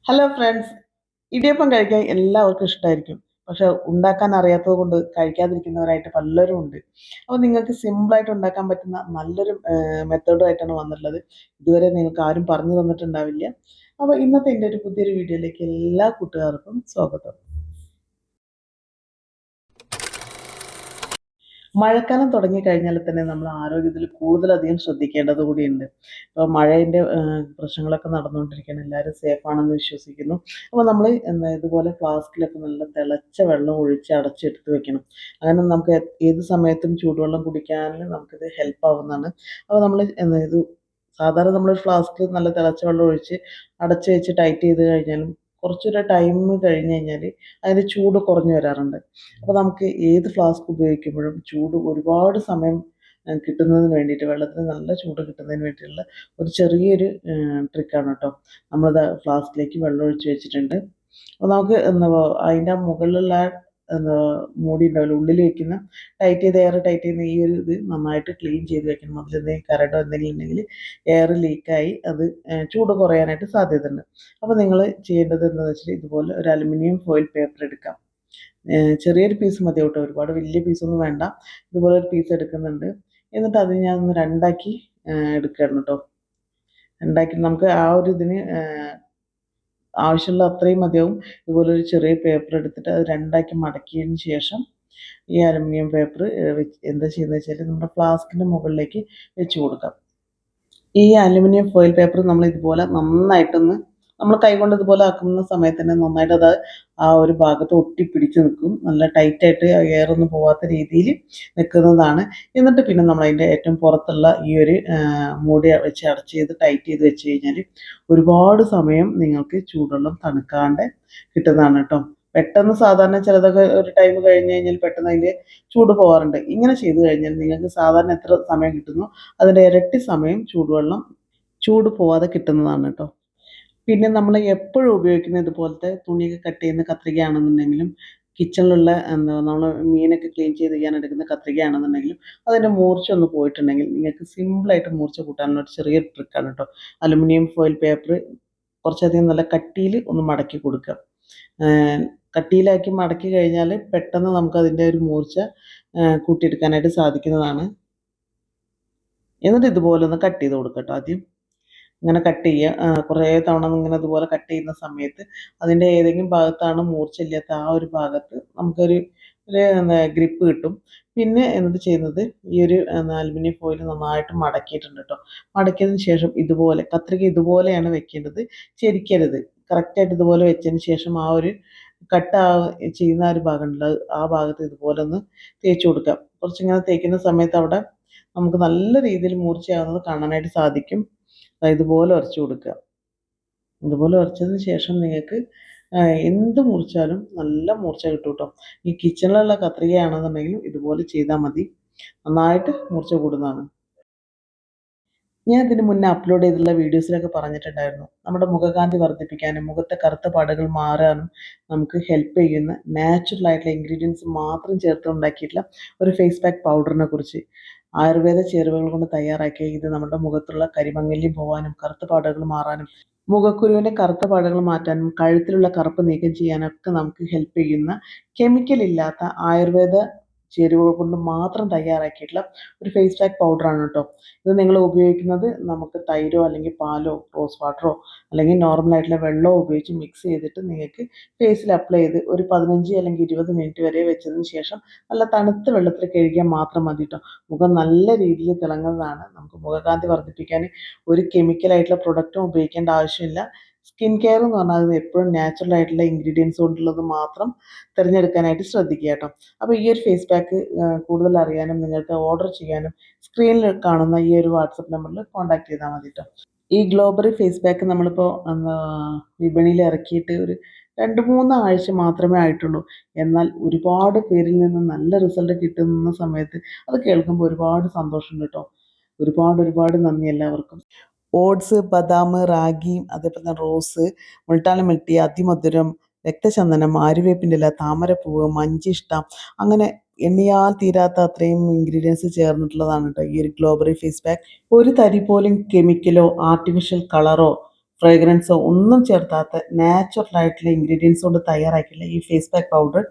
Hello friends, idiyappam കഴിക്കാൻ എല്ലാവർക്കും ഇഷ്ടമായിരിക്കും. പക്ഷെ ഉണ്ടാക്കാൻ അറിയാത്തത് കൊണ്ട് കഴിക്കാതിരിക്കുന്നവരായിട്ട് പലരും ഉണ്ട്. അപ്പോൾ നിങ്ങൾക്ക് സിമ്പിളായിട്ട് ഉണ്ടാക്കാൻ പറ്റുന്ന നല്ലൊരു മെത്തേഡുമായിട്ടാണ് വന്നിട്ടുള്ളത്. ഇതുവരെ നിങ്ങൾക്ക് ആരും പറഞ്ഞു തന്നിട്ടുണ്ടാവില്ല. അപ്പോൾ ഇന്നത്തെ എൻ്റെ ഒരു പുതിയൊരു വീഡിയോയിലേക്ക് എല്ലാ കൂട്ടുകാർക്കും സ്വാഗതം. മഴക്കാലം തുടങ്ങിക്കഴിഞ്ഞാൽ തന്നെ നമ്മൾ ആരോഗ്യത്തിൽ കൂടുതലധികം ശ്രദ്ധിക്കേണ്ടത് കൂടിയുണ്ട്. ഇപ്പോൾ മഴേൻ്റെ പ്രശ്നങ്ങളൊക്കെ നടന്നുകൊണ്ടിരിക്കുകയാണ്. എല്ലാവരും സേഫാണെന്ന് വിശ്വസിക്കുന്നു. അപ്പോൾ നമ്മൾ ഇതുപോലെ ഫ്ലാസ്കിലൊക്കെ നല്ല തിളച്ച വെള്ളം ഒഴിച്ച് അടച്ചെടുത്ത് വെക്കണം. അങ്ങനെ നമുക്ക് ഏത് സമയത്തും ചൂടുവെള്ളം കുടിക്കാൻ നമുക്കിത് ഹെൽപ്പ് ആവുന്നതാണ്. അപ്പോൾ നമ്മൾ ഇത് സാധാരണ നമ്മളൊരു ഫ്ലാസ്കിൽ നല്ല തിളച്ച വെള്ളം ഒഴിച്ച് അടച്ച് വെച്ച് ടൈറ്റ് ചെയ്ത് കഴിഞ്ഞാലും കുറച്ചൊരു ടൈം കഴിഞ്ഞ് കഴിഞ്ഞാൽ അതിൻ്റെ ചൂട് കുറഞ്ഞു വരാറുണ്ട്. അപ്പോൾ നമുക്ക് ഏത് ഫ്ലാസ്ക് ഉപയോഗിക്കുമ്പോഴും ചൂട് ഒരുപാട് സമയം കിട്ടുന്നതിന് വേണ്ടിയിട്ട്, വെള്ളത്തിന് നല്ല ചൂട് കിട്ടുന്നതിന് വേണ്ടിയിട്ടുള്ള ഒരു ചെറിയൊരു ട്രിക്കാണ് കേട്ടോ. നമ്മളിത് ഫ്ലാസ്കിലേക്ക് വെള്ളം ഒഴിച്ച് വെച്ചിട്ടുണ്ട്. അപ്പോൾ നമുക്ക് അതിൻ്റെ മുകളിലുള്ള മൂടി ഉണ്ടാവില്ല, ഉള്ളിൽ വെക്കുന്ന എയർ ടൈറ്റ് ചെയ്യുന്ന ഈ ഒരു ഇത് നന്നായിട്ട് ക്ലീൻ ചെയ്ത് വെക്കണം. അതിലെന്തെങ്കിലും കരടോ എന്തെങ്കിലും ഉണ്ടെങ്കിൽ എയർ ലീക്കായി അത് ചൂട് കുറയാനായിട്ട് സാധ്യതയുണ്ട്. അപ്പോൾ നിങ്ങൾ ചെയ്യേണ്ടത് എന്താണെന്ന് വെച്ചാൽ ഇതുപോലെ ഒരു അലുമിനിയം ഫോയിൽ പേപ്പർ എടുക്കാം. ചെറിയൊരു പീസ് മതി കേട്ടോ, ഒരുപാട് വലിയ പീസൊന്നും വേണ്ട. ഇതുപോലെ ഒരു പീസ് എടുക്കുന്നുണ്ട്. എന്നിട്ട് അത് ഞാൻ ഒന്ന് രണ്ടാക്കി എടുക്കണം കേട്ടോ. രണ്ടാക്കി നമുക്ക് ആ ഒരു ഇതിന് ആവശ്യമുള്ള അത്രയും മതിയാവും. ഇതുപോലെ ഒരു ചെറിയ പേപ്പർ എടുത്തിട്ട് അത് രണ്ടാക്കി മടക്കിയതിന് ശേഷം ഈ അലുമിനിയം പേപ്പർ എന്താ ചെയ്യുന്നത് വെച്ചാൽ നമ്മുടെ ഫ്ലാസ്കിൻ്റെ മുകളിലേക്ക് വെച്ച് കൊടുക്കാം. ഈ അലുമിനിയം ഫോയിൽ പേപ്പർ നമ്മൾ ഇതുപോലെ നന്നായിട്ടൊന്ന് നമ്മൾ കൈകൊണ്ട് ഇതുപോലെ ആക്കുന്ന സമയത്ത് തന്നെ നന്നായിട്ട് അത് ആ ഒരു ഭാഗത്ത് ഒട്ടിപ്പിടിച്ച് നിൽക്കും. നല്ല ടൈറ്റായിട്ട് എയറൊന്നും പോവാത്ത രീതിയിൽ നിൽക്കുന്നതാണ്. എന്നിട്ട് പിന്നെ നമ്മൾ അതിൻ്റെ ഏറ്റവും പുറത്തുള്ള ഈ ഒരു മൂടി വെച്ച് അടച്ച് ചെയ്ത് ടൈറ്റ് ചെയ്ത് വെച്ച് കഴിഞ്ഞാൽ ഒരുപാട് സമയം നിങ്ങൾക്ക് ചൂടുവെള്ളം തണുക്കാണ്ട് കിട്ടുന്നതാണ് കേട്ടോ. പെട്ടെന്ന് സാധാരണ ചിലതൊക്കെ ഒരു ടൈം കഴിഞ്ഞ് കഴിഞ്ഞാൽ പെട്ടെന്ന് അതിൻ്റെ ചൂട് പോകാറുണ്ട്. ഇങ്ങനെ ചെയ്ത് കഴിഞ്ഞാൽ നിങ്ങൾക്ക് സാധാരണ എത്ര സമയം കിട്ടുന്നോ അതിൻ്റെ ഇരട്ടി സമയം ചൂട് പോവാതെ കിട്ടുന്നതാണ് കേട്ടോ. പിന്നെ നമ്മൾ എപ്പോഴും ഉപയോഗിക്കുന്ന ഇതുപോലത്തെ തുണിയൊക്കെ കട്ട് ചെയ്യുന്ന കത്രികയാണെന്നുണ്ടെങ്കിലും, കിച്ചണിലുള്ള നമ്മൾ മീനൊക്കെ ക്ലീൻ ചെയ്ത് ചെയ്യാൻ എടുക്കുന്ന കത്രികയാണെന്നുണ്ടെങ്കിലും അതിൻ്റെ മൂർച്ച ഒന്ന് പോയിട്ടുണ്ടെങ്കിൽ നിങ്ങൾക്ക് സിമ്പിളായിട്ട് മൂർച്ച കൂട്ടാനുള്ള ഒരു ചെറിയൊരു ട്രിക്കാണ് കേട്ടോ. അലുമിനിയം ഫോയിൽ പേപ്പർ കുറച്ചധികം നല്ല കട്ടിയിൽ ഒന്ന് മടക്കി കൊടുക്കുക. കട്ടിയിലാക്കി മടക്കി കഴിഞ്ഞാൽ പെട്ടെന്ന് നമുക്കതിൻ്റെ ഒരു മൂർച്ച കൂട്ടിയെടുക്കാനായിട്ട് സാധിക്കുന്നതാണ്. എന്നിട്ട് ഇതുപോലെ ഒന്ന് കട്ട് ചെയ്ത് കൊടുക്കുക കേട്ടോ. ആദ്യം ഇങ്ങനെ കട്ട് ചെയ്യുക. കുറേ തവണ ഇങ്ങനെ ഇതുപോലെ കട്ട് ചെയ്യുന്ന സമയത്ത് അതിൻ്റെ ഏതെങ്കിലും ഭാഗത്താണ് മൂർച്ചയില്ലാത്ത ആ ഒരു ഭാഗത്ത് നമുക്കൊരു ഗ്രിപ്പ് കിട്ടും. പിന്നെ എന്നിട്ട് ചെയ്യുന്നത് ഈ ഒരു അലുമിനിയം ഫോയിൽ നന്നായിട്ട് മടക്കിയിട്ടുണ്ട് കേട്ടോ. മടക്കിയതിന് ശേഷം ഇതുപോലെ കത്രിക ഇതുപോലെയാണ് വെക്കേണ്ടത്, ചെരിക്കരുത്. കറക്റ്റായിട്ട് ഇതുപോലെ വെച്ചതിന് ശേഷം ആ ഒരു കട്ട് ചെയ്യുന്ന ആ ഒരു ഭാഗമുണ്ട്, ആ ഭാഗത്ത് ഇതുപോലെ ഒന്ന് തേച്ച് കൊടുക്കുക. കുറച്ചിങ്ങനെ തേക്കുന്ന സമയത്ത് അവിടെ നമുക്ക് നല്ല രീതിയിൽ മൂർച്ചയാവുന്നത് കാണാനായിട്ട് സാധിക്കും. ഇതുപോലെ ഉരച്ച് കൊടുക്കുക. ഇതുപോലെ ഉരച്ചതിന് ശേഷം നിങ്ങൾക്ക് എന്ത് മുറിച്ചാലും നല്ല മൂർച്ച കിട്ടും കേട്ടോ. ഈ കിച്ചണിലുള്ള കത്രികയാണെന്നുണ്ടെങ്കിലും ഇതുപോലെ ചെയ്താൽ മതി, നന്നായിട്ട് മൂർച്ച കൂടുന്നതാണ്. ഞാൻ ഇതിന് മുന്നേ അപ്ലോഡ് ചെയ്തിട്ടുള്ള വീഡിയോസിലൊക്കെ പറഞ്ഞിട്ടുണ്ടായിരുന്നു, നമ്മുടെ മുഖകാന്തി വർദ്ധിപ്പിക്കാനും മുഖത്തെ കറുത്ത പാടുകൾ മാറാനും നമുക്ക് ഹെൽപ്പ് ചെയ്യുന്ന നാച്ചുറൽ ആയിട്ടുള്ള ഇൻഗ്രീഡിയൻസ് മാത്രം ചേർത്ത് ഉണ്ടാക്കിയിട്ടുള്ള ഒരു ഫേസ് പാക്ക് പൗഡറിനെ കുറിച്ച്. ആയുർവേദ ചേരുവകൾ കൊണ്ട് തയ്യാറാക്കിയ ഇത് നമ്മുടെ മുഖത്തുള്ള കരിമങ്ങല്യം പോകാനും കറുത്ത പാടുകൾ മാറാനും മുഖക്കുരുവിൻ്റെ കറുത്ത പാടുകൾ മാറ്റാനും കഴുത്തിലുള്ള കറുപ്പ് നീക്കം ചെയ്യാനൊക്കെ നമുക്ക് ഹെൽപ്പ് ചെയ്യുന്ന കെമിക്കൽ ഇല്ലാത്ത ആയുർവേദ ചേരുവകൾ കൊണ്ട് മാത്രം തയ്യാറാക്കിയിട്ടുള്ള ഒരു ഫേസ് പാക്ക് പൗഡറാണ് കേട്ടോ. ഇത് നിങ്ങൾ ഉപയോഗിക്കുന്നത് നമുക്ക് തൈരോ അല്ലെങ്കിൽ പാലോ റോസ് വാട്ടറോ അല്ലെങ്കിൽ നോർമലായിട്ടുള്ള വെള്ളമോ ഉപയോഗിച്ച് മിക്സ് ചെയ്തിട്ട് നിങ്ങൾക്ക് ഫേസിൽ അപ്ലൈ ചെയ്ത് ഒരു 15 അല്ലെങ്കിൽ 20 മിനിറ്റ് വരെ വെച്ചതിന് ശേഷം നല്ല തണുത്ത വെള്ളത്തിൽ കഴുകിയാൽ മാത്രം മതി കേട്ടോ. മുഖം നല്ല രീതിയിൽ തിളങ്ങുന്നതാണ്. നമുക്ക് മുഖകാന്തി വർദ്ധിപ്പിക്കാൻ ഒരു കെമിക്കലായിട്ടുള്ള പ്രൊഡക്റ്റും ഉപയോഗിക്കേണ്ട ആവശ്യമില്ല. സ്കിൻ കെയർ എന്ന് പറഞ്ഞാൽ അത് എപ്പോഴും നാച്ചുറൽ ആയിട്ടുള്ള ഇൻഗ്രീഡിയൻസ് കൊണ്ടുള്ളത് മാത്രം തിരഞ്ഞെടുക്കാനായിട്ട് ശ്രദ്ധിക്കുക കേട്ടോ. അപ്പോൾ ഈ ഒരു ഫേസ് പാക്ക് കൂടുതൽ അറിയാനും നിങ്ങൾക്ക് ഓർഡർ ചെയ്യാനും സ്ക്രീനിൽ കാണുന്ന ഈ ഒരു വാട്സപ്പ് നമ്പറിൽ കോൺടാക്ട് ചെയ്താൽ മതി കേട്ടോ. ഈ ഗ്ലോബറി ഫേസ് പാക്ക് നമ്മളിപ്പോൾ വിപണിയിൽ ഇറക്കിയിട്ട് ഒരു 2-3 ആഴ്ച മാത്രമേ ആയിട്ടുള്ളൂ. എന്നാൽ ഒരുപാട് പേരിൽ നിന്ന് നല്ല റിസൾട്ട് കിട്ടുന്ന സമയത്ത് അത് കേൾക്കുമ്പോൾ ഒരുപാട് സന്തോഷമുണ്ട് കേട്ടോ. ഒരുപാട് നന്ദി എല്ലാവർക്കും. ഓട്സ്, ബദാം, റാഗി, അതേപോലെ തന്നെ റോസ്, മുൾട്ടാന മിൽട്ടി, അതിമധുരം, രക്തചന്ദനം, ആര്യവേപ്പിൻ്റെ ഇല, താമരപ്പൂവ്, മഞ്ചിഷ്ട, അങ്ങനെ എണ്ണിയാൽ തീരാത്ത അത്രയും ഇൻഗ്രീഡിയൻസ് ചേർന്നിട്ടുള്ളതാണ് കേട്ടോ ഈ ഒരു ഗ്ലോബറി ഫേസ് പാക്ക്. ഒരു തരി പോലും കെമിക്കലോ ആർട്ടിഫിഷ്യൽ കളറോ ഫ്രേഗ്രൻസോ ഒന്നും ചേർത്താത്ത നാച്ചുറൽ ആയിട്ടുള്ള ഇൻഗ്രീഡിയൻസ് കൊണ്ട് തയ്യാറാക്കിയുള്ള ഈ ഫേസ് പാക്ക് പൗഡർ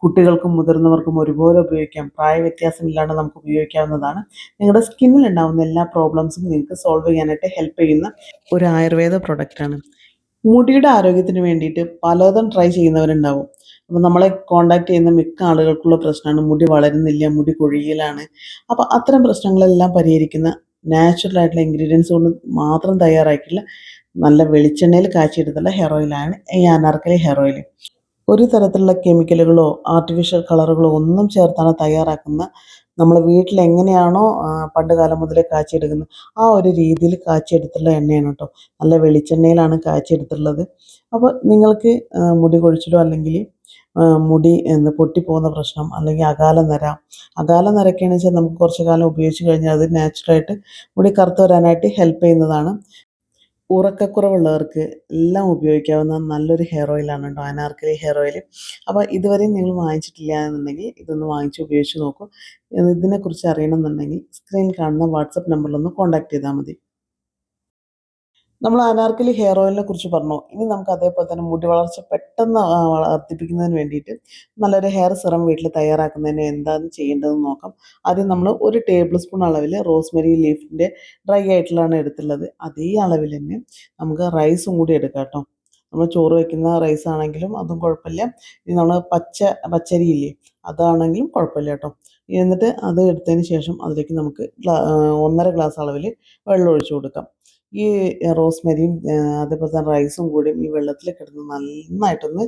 കുട്ടികൾക്കും മുതിർന്നവർക്കും ഒരുപോലെ ഉപയോഗിക്കാം. പ്രായവ്യത്യാസമില്ലാണ്ട് നമുക്ക് ഉപയോഗിക്കാവുന്നതാണ്. നിങ്ങളുടെ സ്കിന്നിൽ ഉണ്ടാകുന്ന എല്ലാ പ്രോബ്ലംസും നിങ്ങൾക്ക് സോൾവ് ചെയ്യാനായിട്ട് ഹെൽപ്പ് ചെയ്യുന്ന ഒരു ആയുർവേദ പ്രൊഡക്റ്റാണ്. മുടിയുടെ ആരോഗ്യത്തിന് വേണ്ടിയിട്ട് പലതും ട്രൈ ചെയ്യുന്നവരുണ്ടാവും. അപ്പോൾ നമ്മളെ കോൺടാക്ട് ചെയ്യുന്ന മിക്ക ആളുകൾക്കുള്ള പ്രശ്നമാണ് മുടി വളരുന്നില്ല, മുടി കൊഴിയലാണ്. അപ്പോൾ അത്തരം പ്രശ്നങ്ങളെല്ലാം പരിഹരിക്കുന്ന നാച്ചുറൽ ആയിട്ടുള്ള ഇൻഗ്രീഡിയൻസ് കൊണ്ട് മാത്രം തയ്യാറാക്കിയിട്ടുള്ള നല്ല വെളിച്ചെണ്ണയിൽ കാച്ചിയെടുത്തുള്ള ഹെയർ ഓയിലാണ് ഈ അനാർക്കലി ഹെയർ ഓയിൽ. ഒരു തരത്തിലുള്ള കെമിക്കലുകളോ ആർട്ടിഫിഷ്യൽ കളറുകളോ ഒന്നും ചേർത്താണ് തയ്യാറാക്കുന്ന നമ്മൾ വീട്ടിൽ എങ്ങനെയാണോ പണ്ട് കാലം മുതലേ കാച്ചിയെടുക്കുന്നത് ആ ഒരു രീതിയിൽ കാച്ചിയെടുത്തുള്ള എണ്ണയാണ് കേട്ടോ. നല്ല വെളിച്ചെണ്ണയിലാണ് കാച്ചിയെടുത്തുള്ളത്. അപ്പോൾ നിങ്ങൾക്ക് മുടി കൊഴിച്ചിലോ അല്ലെങ്കിൽ മുടി പൊട്ടിപ്പോകുന്ന പ്രശ്നം അല്ലെങ്കിൽ അകാല നരയ്ക്കുകയാണെന്ന് വെച്ചാൽ നമുക്ക് കുറച്ച് കാലം ഉപയോഗിച്ച് കഴിഞ്ഞാൽ അത് നാച്ചുറലായിട്ട് മുടി കറുത്ത് വരാനായിട്ട് ഹെൽപ്പ് ചെയ്യുന്നതാണ്. ഉറക്കക്കുറവുള്ളവർക്ക് എല്ലാം ഉപയോഗിക്കാവുന്ന നല്ലൊരു ഹെയർ ഓയിലാണ് കേട്ടോ അനാർക്കലി ഹെയർ ഓയിൽ. അപ്പോൾ ഇതുവരെയും നിങ്ങൾ വാങ്ങിച്ചിട്ടില്ല എന്നുണ്ടെങ്കിൽ ഇതൊന്ന് വാങ്ങിച്ച് ഉപയോഗിച്ച് നോക്കൂ. ഇതിനെക്കുറിച്ച് അറിയണമെന്നുണ്ടെങ്കിൽ സ്ക്രീനിൽ കാണുന്ന വാട്സപ്പ് നമ്പറിലൊന്ന് കോൺടാക്ട് ചെയ്താൽ മതി. നമ്മൾ അനാർക്കലി ഹെയർ ഓയിലിനെ കുറിച്ച് പറഞ്ഞു. ഇനി നമുക്ക് അതേപോലെ തന്നെ മുടി വളർച്ച പെട്ടെന്ന് വർദ്ധിപ്പിക്കുന്നതിന് വേണ്ടിയിട്ട് നല്ലൊരു ഹെയർ സിറം വീട്ടിൽ തയ്യാറാക്കുന്നതിന് എന്താണ് ചെയ്യേണ്ടതെന്ന് നോക്കാം. ആദ്യം നമ്മൾ 1 ടേബിൾ സ്പൂൺ അളവിൽ റോസ്മെരി ലീഫിൻ്റെ ഡ്രൈ ആയിട്ടുള്ളതാണ് എടുത്തുള്ളത്. അതേ അളവിൽ തന്നെ നമുക്ക് റൈസും കൂടി എടുക്കാം കേട്ടോ. നമ്മൾ ചോറ് വയ്ക്കുന്ന റൈസ് ആണെങ്കിലും അതും കുഴപ്പമില്ല. ഇനി നമ്മൾ പച്ചരിയില്ലേ അതാണെങ്കിലും കുഴപ്പമില്ല കേട്ടോ. എന്നിട്ട് അത് എടുത്തതിന് ശേഷം അതിലേക്ക് നമുക്ക് 1.5 ഗ്ലാസ് അളവിൽ വെള്ളം ഒഴിച്ചു കൊടുക്കാം. ഈ റോസ്മെരിയും അതേപോലെ തന്നെ റൈസും കൂടി ഈ വെള്ളത്തിൽ കിടന്ന് നന്നായിട്ടൊന്ന്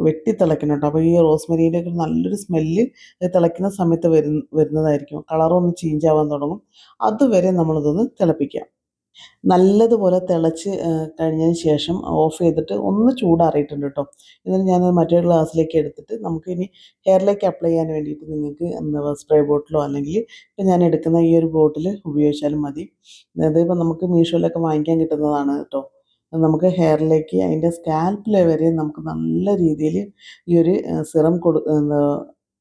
വെട്ടി തിളയ്ക്കണം കേട്ടോ. അപ്പോൾ ഈ റോസ്മെരീൻ്റെ ഒക്കെ നല്ലൊരു സ്മെല്ല് തിളയ്ക്കുന്ന സമയത്ത് വരുന്നതായിരിക്കും. കളറൊന്ന് ചേഞ്ച് ആവാൻ തുടങ്ങും. അതുവരെ നമ്മളിതൊന്ന് തിളപ്പിക്കാം. നല്ലതുപോലെ തിളച്ച് കഴിഞ്ഞതിന് ശേഷം ഓഫ് ചെയ്തിട്ട് ഒന്ന് ചൂടാറിയിട്ടുണ്ട് കേട്ടോ. എന്നിട്ട് ഞാൻ മറ്റൊരു ഗ്ലാസ്സിലേക്ക് എടുത്തിട്ട് നമുക്കിനി ഹെയറിലേക്ക് അപ്ലൈ ചെയ്യാൻ വേണ്ടിയിട്ട് നിങ്ങൾക്ക് എന്താ സ്പ്രേ ബോട്ടിലോ അല്ലെങ്കിൽ ഇപ്പം ഞാൻ എടുക്കുന്ന ഈ ഒരു ബോട്ടിൽ ഉപയോഗിച്ചാലും മതി. അതിപ്പോൾ നമുക്ക് മീഷോയിലൊക്കെ വാങ്ങിക്കാൻ കിട്ടുന്നതാണ് കേട്ടോ. നമുക്ക് ഹെയറിലേക്ക് അതിൻ്റെ സ്കാൽപ്പിൽ വരെ നമുക്ക് നല്ല രീതിയിൽ ഈ ഒരു സിറം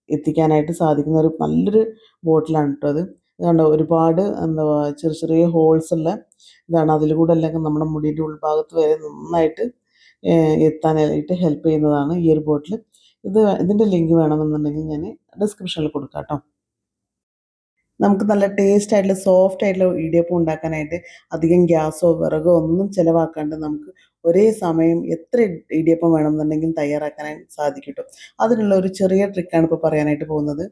എത്തിക്കാനായിട്ട് സാധിക്കുന്ന ഒരു നല്ലൊരു ബോട്ടിലാണ് കേട്ടോ അത്. കണ്ടോ ഒരുപാട് ചെറിയ ചെറിയ ഹോൾസ് ഉള്ള ഇതാണ്. അതിൽ കൂടെ എല്ലാം നമ്മുടെ മുടിയുടെ ഉൾഭാഗത്ത് വരെ നന്നായിട്ട് എത്താനായിട്ട് ഹെൽപ്പ് ചെയ്യുന്നതാണ് ഈ ഒരു ബോട്ടിൽ. ഇതിൻ്റെ ലിങ്ക് വേണമെന്നുണ്ടെങ്കിൽ ഞാൻ ഡിസ്ക്രിപ്ഷനിൽ കൊടുക്കാം കേട്ടോ. നമുക്ക് നല്ല ടേസ്റ്റ് ആയിട്ടുള്ള സോഫ്റ്റ് ആയിട്ടുള്ള ഇടിയപ്പം ഉണ്ടാക്കാനായിട്ട് അധികം ഗ്യാസോ വിറകോ ഒന്നും ചിലവാക്കാണ്ട് നമുക്ക് ഒരേ സമയം എത്ര ഇടിയപ്പം വേണമെന്നുണ്ടെങ്കിൽ തയ്യാറാക്കാനായിട്ട് സാധിക്കും കേട്ടോ. അതിനുള്ള ഒരു ചെറിയ ട്രിക്കാണ് ഇപ്പോൾ പറയാനായിട്ട് പോകുന്നത്.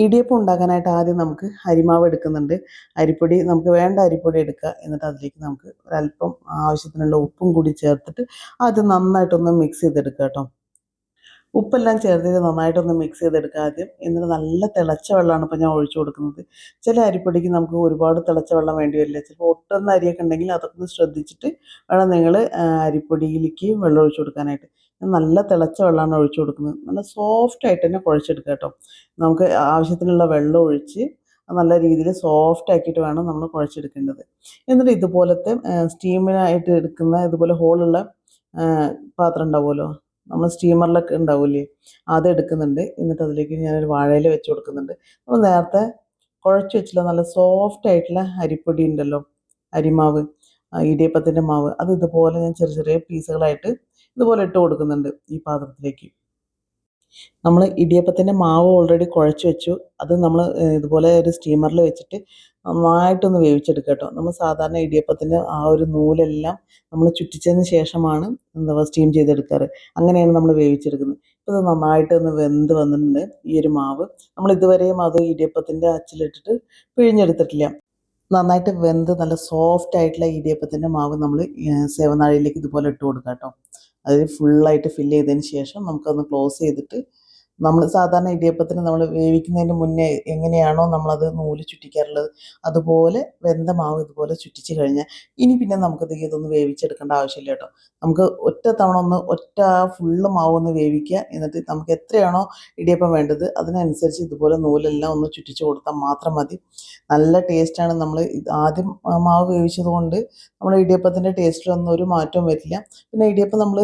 ഇടിയപ്പം ഉണ്ടാക്കാനായിട്ട് ആദ്യം നമുക്ക് അരിമാവ് എടുക്കുന്നുണ്ട്. അരിപ്പൊടി നമുക്ക് വേണ്ട അരിപ്പൊടി എടുക്കുക. എന്നിട്ട് അതിലേക്ക് നമുക്ക് ഒരല്പം ആവശ്യത്തിനുള്ള ഉപ്പും കൂടി ചേർത്തിട്ട് അത് നന്നായിട്ടൊന്ന് മിക്സ് ചെയ്തെടുക്കുക കേട്ടോ. ഉപ്പെല്ലാം ചേർത്തിട്ട് നന്നായിട്ടൊന്ന് മിക്സ് ചെയ്തെടുക്കുക ആദ്യം. എന്നിട്ട് നല്ല തിളച്ച വെള്ളമാണ് ഇപ്പോൾ ഞാൻ ഒഴിച്ചു കൊടുക്കുന്നത്. ചില അരിപ്പൊടിക്ക് നമുക്ക് ഒരുപാട് തിളച്ച വെള്ളം വേണ്ടി വരില്ല. ചിലപ്പോൾ ഒട്ടുന്ന അരിയൊക്കെ ഉണ്ടെങ്കിൽ അതൊക്കെ ഒന്ന് ശ്രദ്ധിച്ചിട്ട് വേണം നിങ്ങൾ അരിപ്പൊടിയിലേക്ക് വെള്ളം ഒഴിച്ചു കൊടുക്കാനായിട്ട്. നല്ല തിളച്ച വെള്ളമാണ് ഒഴിച്ചു കൊടുക്കുന്നത്. നല്ല സോഫ്റ്റായിട്ട് തന്നെ കുഴച്ചെടുക്കുക കേട്ടോ. നമുക്ക് ആവശ്യത്തിനുള്ള വെള്ളം ഒഴിച്ച് നല്ല രീതിയിൽ സോഫ്റ്റ് ആക്കിയിട്ട് വേണം നമ്മൾ കുഴച്ചെടുക്കേണ്ടത്. എന്നിട്ട് ഇതുപോലത്തെ സ്റ്റീമിനായിട്ട് എടുക്കുന്ന ഇതുപോലെ ഹോളുള്ള പാത്രം ഉണ്ടാവുമല്ലോ, നമ്മൾ സ്റ്റീമറിലൊക്കെ ഉണ്ടാവില്ലേ, അതെടുക്കുന്നുണ്ട്. എന്നിട്ട് അതിലേക്ക് ഞാനൊരു വാഴയില വെച്ച് കൊടുക്കുന്നുണ്ട്. നമ്മൾ നേരത്തെ കുഴച്ച് വെച്ചില്ല നല്ല സോഫ്റ്റ് ആയിട്ടുള്ള അരിപ്പൊടി ഉണ്ടല്ലോ, അരിമാവ്, ഇടിയപ്പത്തിൻ്റെ മാവ്, അത് ഇതുപോലെ ഞാൻ ചെറിയ ചെറിയ പീസുകളായിട്ട് ഇതുപോലെ ഇട്ട് കൊടുക്കുന്നുണ്ട് ഈ പാത്രത്തിലേക്ക്. നമ്മൾ ഇടിയപ്പത്തിൻ്റെ മാവ് ഓൾറെഡി കുഴച്ച് വെച്ചു. അത് നമ്മൾ ഇതുപോലെ ഒരു സ്റ്റീമറിൽ വെച്ചിട്ട് നന്നായിട്ടൊന്ന് വേവിച്ചെടുക്കുക കേട്ടോ. നമ്മൾ സാധാരണ ഇടിയപ്പത്തിൻ്റെ ആ ഒരു നൂലെല്ലാം നമ്മൾ ചുറ്റിച്ചതിന് ശേഷമാണ് സ്റ്റീം ചെയ്തെടുക്കാറ്. അങ്ങനെയാണ് നമ്മൾ വേവിച്ചെടുക്കുന്നത്. ഇപ്പോൾ ഇത് നന്നായിട്ടൊന്ന് വെന്ത് വന്നിട്ടുണ്ട് ഈ ഒരു മാവ്. നമ്മൾ ഇതുവരെയും അത് ഇടിയപ്പത്തിൻ്റെ അച്ചിലിട്ടിട്ട് പിഴിഞ്ഞെടുത്തിട്ടില്ല. നന്നായിട്ട് വെന്ത് നല്ല സോഫ്റ്റ് ആയിട്ടുള്ള ഇടിയപ്പത്തിൻ്റെ മാവ് നമ്മൾ സേവനാഴിയിലേക്ക് ഇതുപോലെ ഇട്ട് കൊടുക്കുക കേട്ടോ. അതിൽ ഫുള്ളായിട്ട് ഫില്ല് ചെയ്തതിന് ശേഷം നമുക്കതൊന്ന് ക്ലോസ് ചെയ്തിട്ട് നമ്മൾ സാധാരണ ഇടിയപ്പത്തിന് നമ്മൾ വേവിക്കുന്നതിന് മുന്നേ എങ്ങനെയാണോ നമ്മളത് നൂല് ചുറ്റിക്കാറുള്ളത് അതുപോലെ വെന്ത മാവ് ഇതുപോലെ ചുറ്റിച്ച് കഴിഞ്ഞാൽ ഇനി പിന്നെ നമുക്കിത് ഇതൊന്ന് വേവിച്ചെടുക്കേണ്ട ആവശ്യമില്ല കേട്ടോ. നമുക്ക് ഒറ്റ ഫുള്ള് മാവ് ഒന്ന് വേവിക്കുക. എന്നിട്ട് നമുക്ക് എത്രയാണോ ഇടിയപ്പം വേണ്ടത് അതിനനുസരിച്ച് ഇതുപോലെ നൂലെല്ലാം ഒന്ന് ചുറ്റിച്ച് കൊടുത്താൽ മാത്രം മതി. നല്ല ടേസ്റ്റാണ്. നമ്മൾ ആദ്യം മാവ് വേവിച്ചത് കൊണ്ട് നമ്മൾ ഇടിയപ്പത്തിൻ്റെ ടേസ്റ്റിലൊന്നും ഒരു മാറ്റവും വരില്ല. പിന്നെ ഇടിയപ്പം നമ്മൾ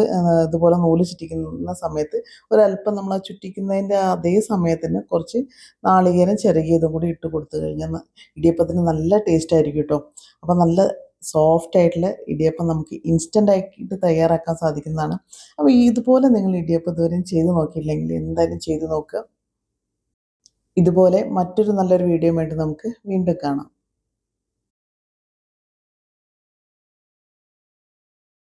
ഇതുപോലെ നൂല് ചുറ്റിക്കുന്ന സമയത്ത് ഒരല്പം നമ്മൾ ആ ചുറ്റിക്കുന്നതിൻ്റെ അതേ സമയത്തിന് കുറച്ച് നാളികേരം ചിരകിയതും കൂടി ഇട്ട് കൊടുത്തു കഴിഞ്ഞാൽ ഇടിയപ്പത്തിന് നല്ല ടേസ്റ്റ് ആയിരിക്കും കേട്ടോ. അപ്പം നല്ല സോഫ്റ്റ് ആയിട്ടുള്ള ഇടിയപ്പം നമുക്ക് ഇൻസ്റ്റൻ്റ് ആയിട്ട് തയ്യാറാക്കാൻ സാധിക്കുന്നതാണ്. അപ്പോൾ ഇതുപോലെ നിങ്ങൾ ഇടിയപ്പം ഇതുവരെയും ചെയ്ത് നോക്കിയില്ലെങ്കിൽ എന്തായാലും ചെയ്ത് നോക്കുക. ഇതുപോലെ മറ്റൊരു നല്ലൊരു വീഡിയോയുമായിട്ട് നമുക്ക് വീണ്ടും കാണാം.